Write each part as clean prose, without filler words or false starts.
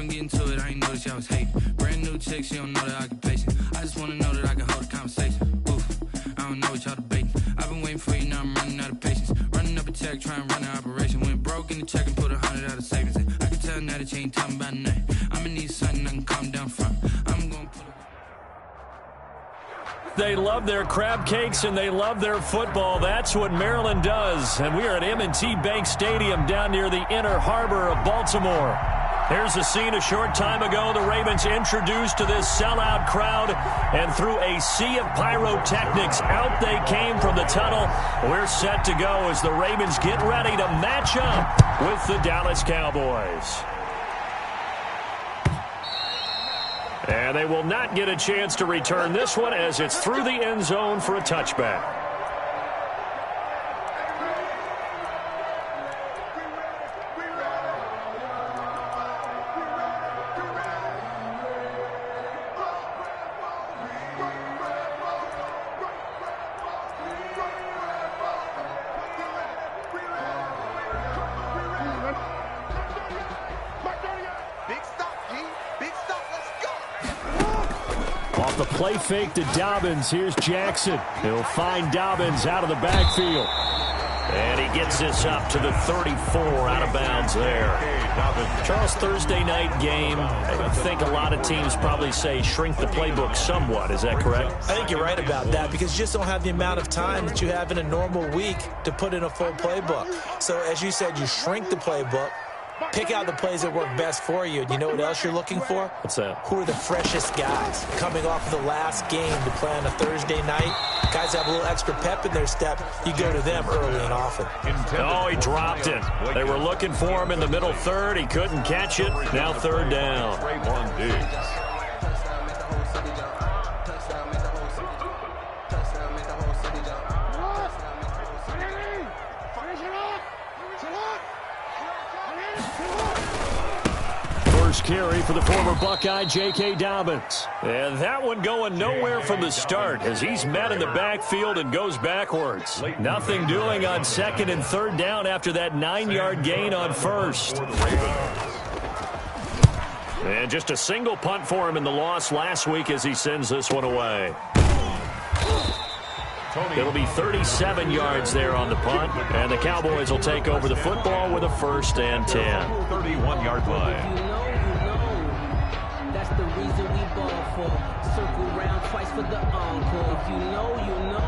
and get into it, I ain't noticed y'all was hating. Brand new chick, she don't know the occupation. I just wanna know that I can hold a conversation. Oof, I don't know what y'all debating. I've been waiting for you, now I'm running out of patience. Running up a check, trying to run an operation. Went broke in the check and put 100 out of savings in. I can tell now that you ain't talking about nothing. I'ma need something I can calm down from. I'm gonna put They love their crab cakes and they love their football. That's what Maryland does. And we are at M&T Bank Stadium down near the inner harbor of Baltimore. Here's a scene a short time ago. The Ravens introduced to this sellout crowd, and through a sea of pyrotechnics, out they came from the tunnel. We're set to go as the Ravens get ready to match up with the Dallas Cowboys. And they will not get a chance to return this one as it's through the end zone for a touchback. Off the play fake to Dobbins. Here's Jackson. He'll find Dobbins out of the backfield. And he gets this up to the 34 out of bounds there. Charles, Thursday night game. I think a lot of teams probably say shrink the playbook somewhat. Is that correct? I think you're right about that because you just don't have the amount of time that you have in a normal week to put in a full playbook. So as you said, you shrink the playbook. Pick out the plays that work best for you. And you know what else you're looking for? What's that? Who are the freshest guys coming off of the last game to play on a Thursday night? Guys have a little extra pep in their step. You go to them early and often. Oh, he dropped it. They were looking for him in the middle third. He couldn't catch it. Now third down. Carry for the former Buckeye, J.K. Dobbins. And that one going nowhere from the start as he's met in the backfield and goes backwards. Nothing doing on second and third down after that 9-yard gain on first. And just a single punt for him in the loss last week as he sends this one away. It'll be 37 yards there on the punt, and the Cowboys will take over the football with a 1st and 10. 31-yard line. That's the reason we ball for. Circle round twice for the encore. If you know, you know.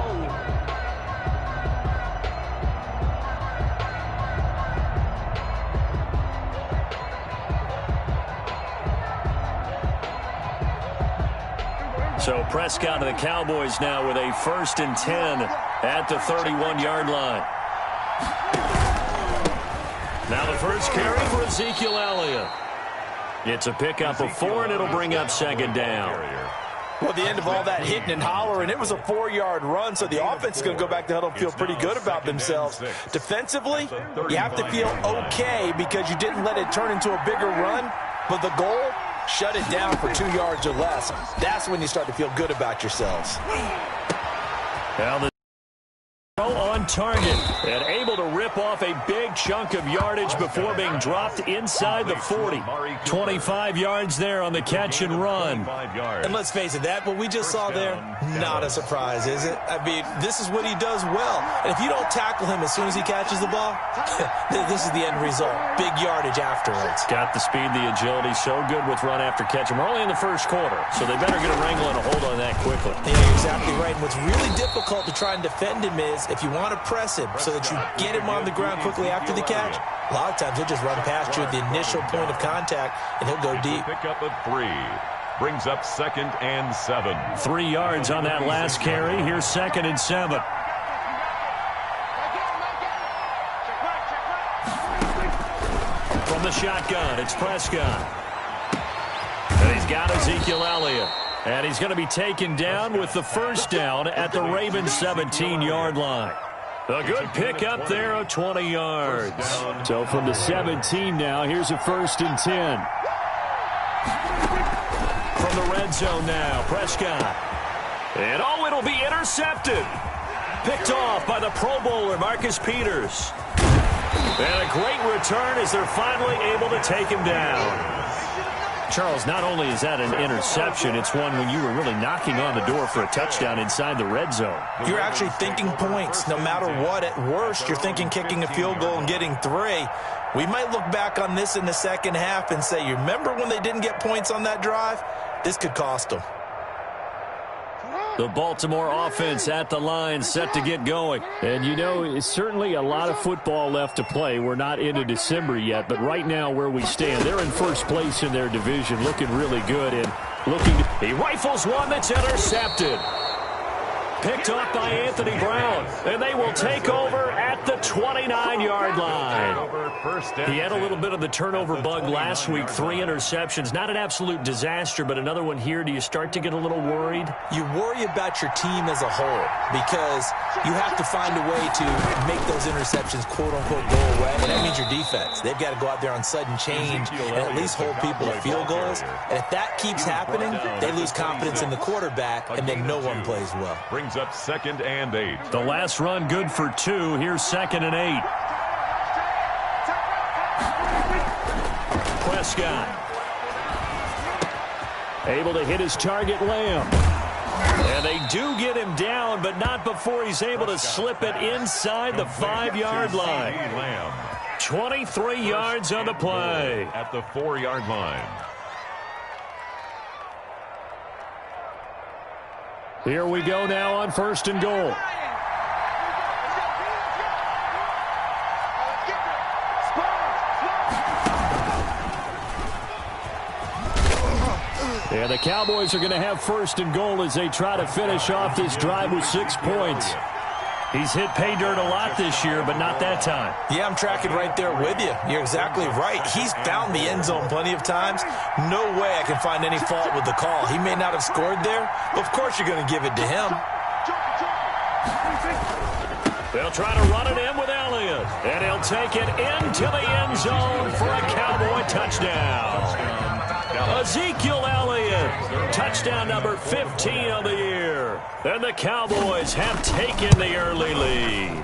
So Prescott and the Cowboys now with a 1st and 10 at the 31-yard line. Now the first carry for Ezekiel Elliott. It's a pickup of 4, and it'll bring up 2nd down. Well, the end of all that hitting and hollering, it was a 4-yard run, so the offense is going to go back to huddle and feel pretty good about themselves. Defensively, you have to feel okay because you didn't let it turn into a bigger run, but the goal, shut it down for 2 yards or less. That's when you start to feel good about yourselves. Now the throw on target and able to rip off a big chunk of yardage before being dropped inside the 40. 25 yards there on the catch and run. And let's face it, that what we just saw there, not a surprise, is it? I mean, this is what he does well. And if you don't tackle him as soon as he catches the ball, this is the end result. Big yardage afterwards. Got the speed, the agility, so good with run after catch. And we're only in the first quarter, so they better get a wrangle and a hold on that quickly. Yeah, you're exactly right. And what's really difficult to try and defend him is if you want to press him so that you get him on the ground quickly after the catch, a lot of times he'll just run past you at the initial point of contact, and he'll go deep. Pick up a 3. Brings up 2nd and 7. 3 yards on that last carry. Here's 2nd and 7. From the shotgun, it's Prescott. And he's got Ezekiel Elliott. And he's going to be taken down with the 1st down at the Ravens' 17-yard line. A good pickup there of 20 yards. So from the 17 now, here's a 1st and 10. From the red zone now, Prescott. And it'll be intercepted. Picked off by the Pro Bowler, Marcus Peters. And a great return as they're finally able to take him down. Charles, not only is that an interception, it's one when you were really knocking on the door for a touchdown inside the red zone. You're actually thinking points. No matter what, at worst, you're thinking kicking a field goal and getting 3. We might look back on this in the second half and say, you remember when they didn't get points on that drive? This could cost them. The Baltimore offense at the line, set to get going. And, you know, it's certainly a lot of football left to play. We're not into December yet, but right now where we stand, they're in first place in their division, looking really good. And he rifles one that's intercepted. Picked off by Anthony Brown, and they will take over at the 29-yard line. He had a little bit of the turnover bug last week, 3 interceptions. Not an absolute disaster, but another one here. Do you start to get a little worried? You worry about your team as a whole because you have to find a way to make those interceptions, quote-unquote, go away. And that means your defense. They've got to go out there on sudden change and at least hold people to field goals. And if that keeps happening, they lose confidence in the quarterback, and then no one plays well. Brings up 2nd and 8. The last run good for 2. Here's 2nd and 8. Prescott able to hit his target, Lamb. And they do get him down, but not before he's able to slip it inside the 5-yard line. 23 yards on the play. At the 4-yard line. Here we go now on 1st and goal. And the Cowboys are going to have 1st and goal as they try to finish off this drive with 6 points. He's hit pay dirt a lot this year, but not that time. Yeah, I'm tracking right there with you. You're exactly right. He's found the end zone plenty of times. No way I can find any fault with the call. He may not have scored there, but of course you're going to give it to him. They'll try to run it in with Elliott, and he'll take it into the end zone for a Cowboy touchdown. Ezekiel Elliott, touchdown number 15 of the year. And the Cowboys have taken the early lead.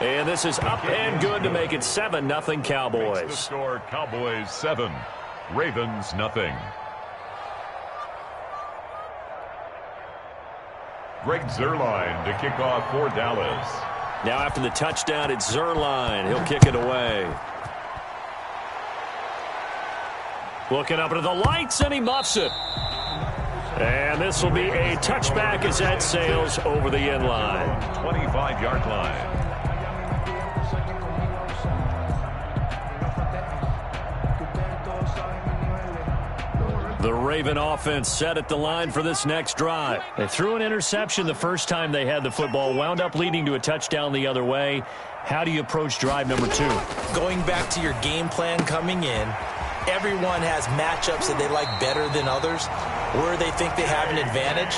And this is up and good to make it 7-0 Cowboys. The score, Cowboys 7, Ravens 0. Greg Zuerlein to kick off for Dallas. Now after the touchdown, it's Zuerlein. He'll kick it away. Looking up into the lights, and he muffs it. And this will be a touchback as that sails over the end line. 25-yard line. The Raven offense set at the line for this next drive. They threw an interception the first time they had the football, wound up leading to a touchdown the other way. How do you approach drive number 2? Going back to your game plan coming in, everyone has matchups that they like better than others. Where they think they have an advantage,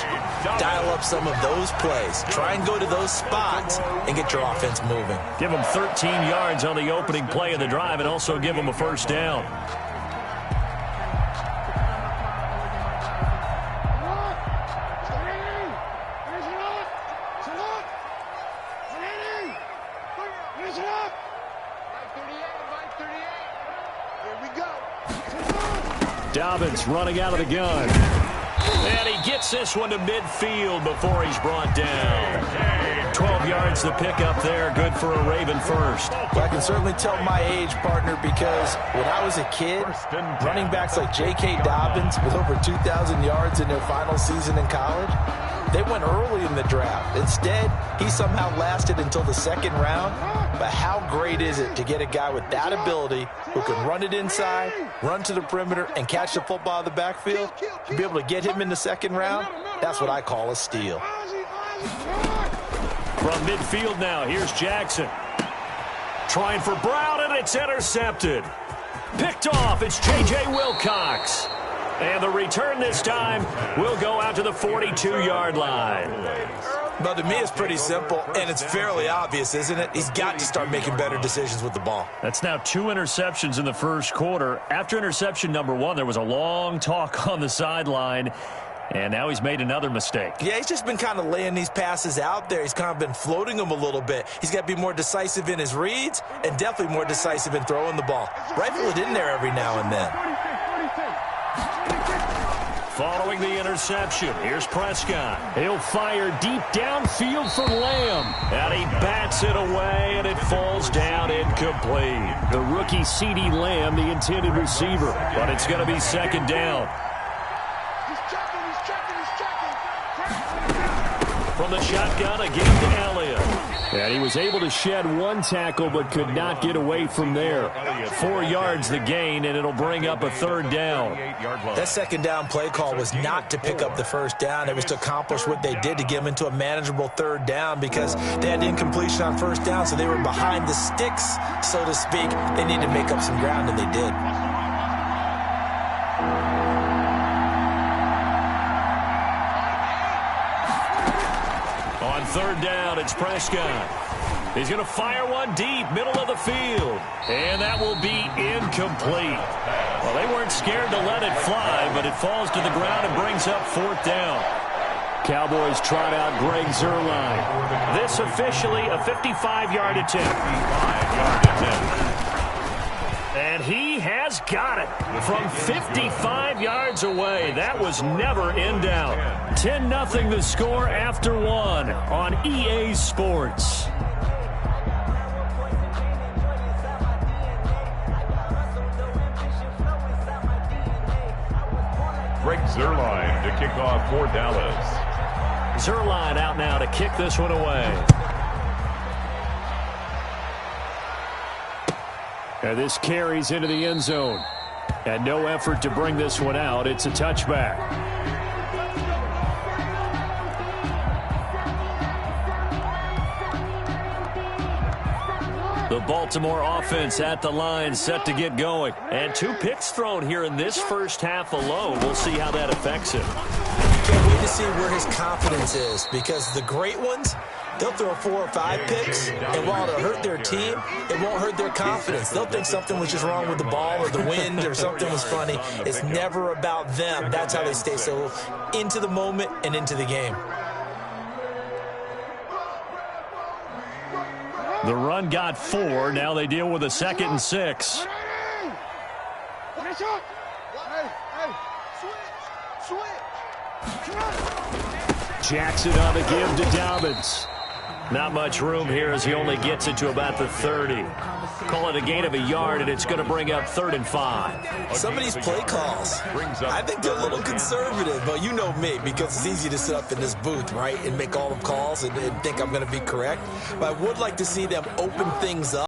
dial up some of those plays. Try and go to those spots and get your offense moving. Give them 13 yards on the opening play of the drive and also give them a first down. Dobbins running out of the gun. And he gets this one to midfield before he's brought down. 12 yards to pick up there. Good for a Raven first. Well, I can certainly tell my age, partner, because when I was a kid, running backs like J.K. Dobbins with over 2,000 yards in their final season in college, they went early in the draft. Instead, he somehow lasted until the 2nd round. But how great is it to get a guy with that ability who can run it inside, run to the perimeter, and catch the football in the backfield? To be able to get him in the 2nd round, that's what I call a steal. From midfield now, here's Jackson. Trying for Brown, and it's intercepted. Picked off, it's J.J. Wilcox. And the return this time will go out to the 42-yard line. But to me, it's pretty simple, and it's fairly obvious, isn't it? He's got to start making better decisions with the ball. That's now 2 interceptions in the first quarter. After interception number 1, there was a long talk on the sideline, and now he's made another mistake. Yeah, he's just been kind of laying these passes out there. He's kind of been floating them a little bit. He's got to be more decisive in his reads and definitely more decisive in throwing the ball. Rifle it in there every now and then. following the interception. Here's Prescott. He'll fire deep downfield for Lamb. And he bats it away, and it falls down incomplete. The rookie CeeDee Lamb, the intended receiver. But it's going to be second down. From the shotgun, again to Elliott. And he was able to shed one tackle but could not get away from there. 4 yards the gain, and it'll bring up a third down. That second down play call was not to pick up the first down. It was to accomplish what they did, to get them into a manageable third down, because they had incompletion on first down, so they were behind the sticks, so to speak. They needed to make up some ground, and they did. On third down, it's Prescott. He's going to fire one deep, middle of the field. And that will be incomplete. Well, they weren't scared to let it fly, but it falls to the ground and brings up fourth down. Cowboys trot out Greg Zuerlein. This officially a 55-yard attempt. And he has got it from 55 yards away. That was never in doubt. 10-0 the score after one on EA Sports. Greg Zuerlein to kick off for Dallas. Zuerlein out now to kick this one away. And this carries into the end zone. And no effort to bring this one out. It's a touchback. The Baltimore offense at the line, set to get going. And 2 picks thrown here in this first half alone. We'll see how that affects him. Can't wait to see where his confidence is, because the great ones, they'll throw 4 or 5 picks, and while it'll hurt their team, it won't hurt their confidence. They'll think something was just wrong with the ball or the wind or something was funny. It's never about them. That's how they stay so into the moment and into the game. The run got 4. Now they deal with a 2nd and 6. Jackson on the give to Dobbins. Not much room here as he only gets it to about the 30. Call it a gain of a yard, and it's going to bring up 3rd and 5. Some of these play calls, I think they're a little conservative, but you know me, because it's easy to sit up in this booth, right, and make all the calls and think I'm going to be correct. But I would like to see them open things up.